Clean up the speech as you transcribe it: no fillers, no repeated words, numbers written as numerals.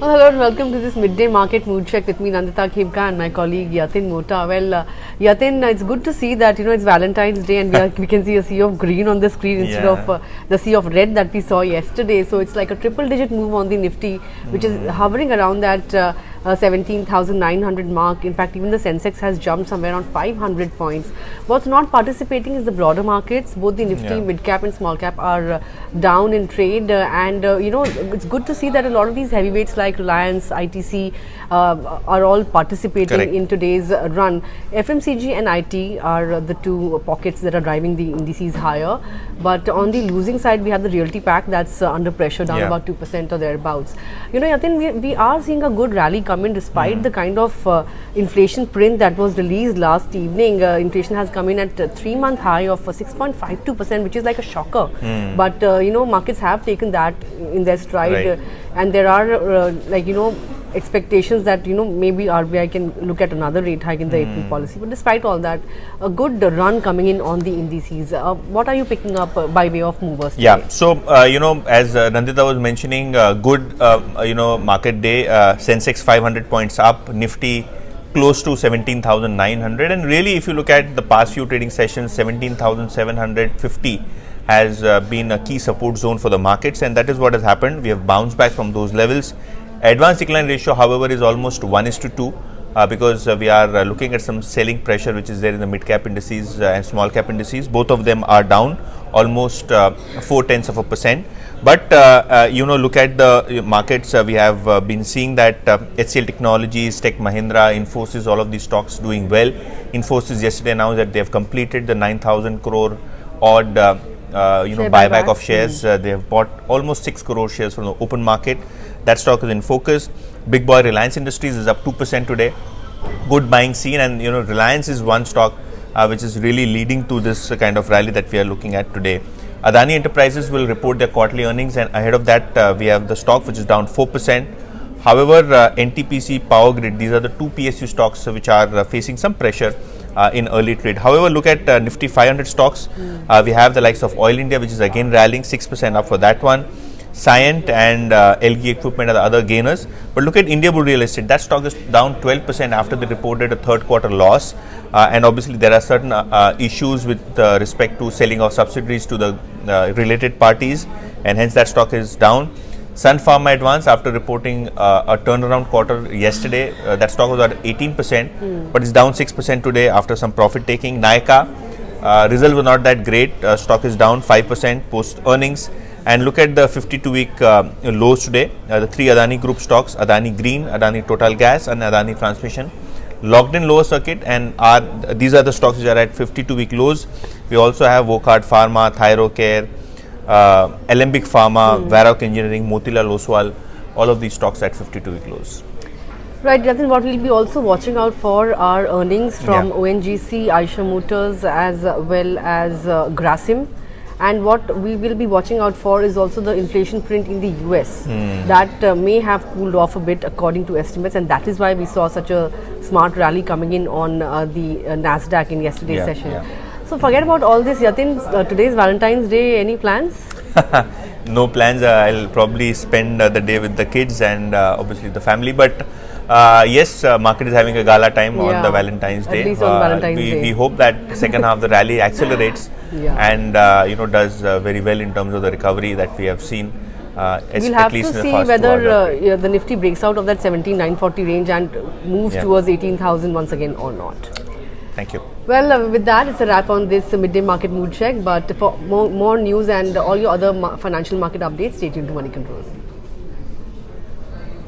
Well, hello and welcome to this midday market mood check with me, Nandita, Khemka, and my colleague Yatin, Mota. Well, Yatin, it's good to see that it's Valentine's Day and we can see a sea of green on the screen instead of the sea of red that we saw yesterday. So it's like a triple-digit move on the Nifty, which is hovering around that 17,900 mark. In fact, even the Sensex has jumped somewhere around 500 points. What's not participating is the broader markets. Both the Nifty, mid-cap and small-cap are down in trade, and it's good to see that a lot of these heavyweights like Reliance, ITC are all participating in today's run. FMCG and IT are the two pockets that are driving the indices higher, but on the losing side we have the Realty pack that's under pressure, down about 2% or thereabouts. Yatin, we are seeing a good rally come in despite the kind of inflation print that was released last evening. Inflation has come in at a 3-month high of 6.52%, which is like a shocker. But markets have taken that in their stride, and there are expectations that maybe RBI can look at another rate hike in the April policy. But despite all that, a good run coming in on the indices. What are you picking up by way of movers today? Yeah, so as Nandita was mentioning, good market day. Sensex 500 points up, Nifty close to 17,900, and really if you look at the past few trading sessions, 17,750 has been a key support zone for the markets, and that is what has happened. We have bounced back from those levels. Advance decline ratio, however, is almost 1:2 because we are looking at some selling pressure which is there in the mid-cap indices and small-cap indices. Both of them are down almost 0.4%. But look at the markets. We have been seeing that HCL Technologies, Tech Mahindra, Infosys, all of these stocks doing well. Infosys yesterday announced that they have completed the 9,000 crore odd buyback of shares. They have bought almost 6 crore shares from the open market. That stock is in focus. Big boy Reliance Industries is up 2% today. Good buying seen, and Reliance is one stock which is really leading to this kind of rally that we are looking at today. Adani Enterprises will report their quarterly earnings, and ahead of that we have the stock which is down 4%. However, NTPC, Power Grid, these are the two PSU stocks which are facing some pressure in early trade. However, look at Nifty 500 stocks. We have the likes of Oil India, which is again rallying 6% up for that one. Cyient and LG Equipment are the other gainers. But look at Indiabulls Real Estate. That stock is down 12% after they reported a third quarter loss. And obviously there are certain issues with respect to selling of subsidiaries to the related parties, and hence that stock is down. Sun Pharma Advance, after reporting a turnaround quarter yesterday, that stock was at 18%, but it's down 6% today after some profit taking. Nykaa, result was not that great. Stock is down 5% post earnings. And look at the 52-week lows today. The three Adani Group stocks, Adani Green, Adani Total Gas and Adani Transmission, locked in lower circuit, and these are the stocks which are at 52-week lows. We also have Wockhardt Pharma, Thyrocare, Alembic Pharma, Varroc Engineering, Motilal Oswal, all of these stocks at 52-week lows. Right, Yatin, what we'll be also watching out for are earnings from ONGC, Eicher Motors as well as Grasim. And what we will be watching out for is also the inflation print in the US that may have cooled off a bit according to estimates, and that is why we saw such a smart rally coming in on the Nasdaq in yesterday's session. So forget about all this, Yatin. Today's Valentine's Day. Any plans? No plans. I'll probably spend the day with the kids and obviously the family. But yes, market is having a gala time on the Valentine's Day. At least on Valentine's Day. We hope that second half of the rally accelerates and does very well in terms of the recovery that we have seen. We'll have to see whether the Nifty breaks out of that 17,940 range and moves towards 18,000 once again or not. Thank you. Well, with that, it's a wrap on this midday market mood check. But for more news and all your other financial market updates, stay tuned to Moneycontrol.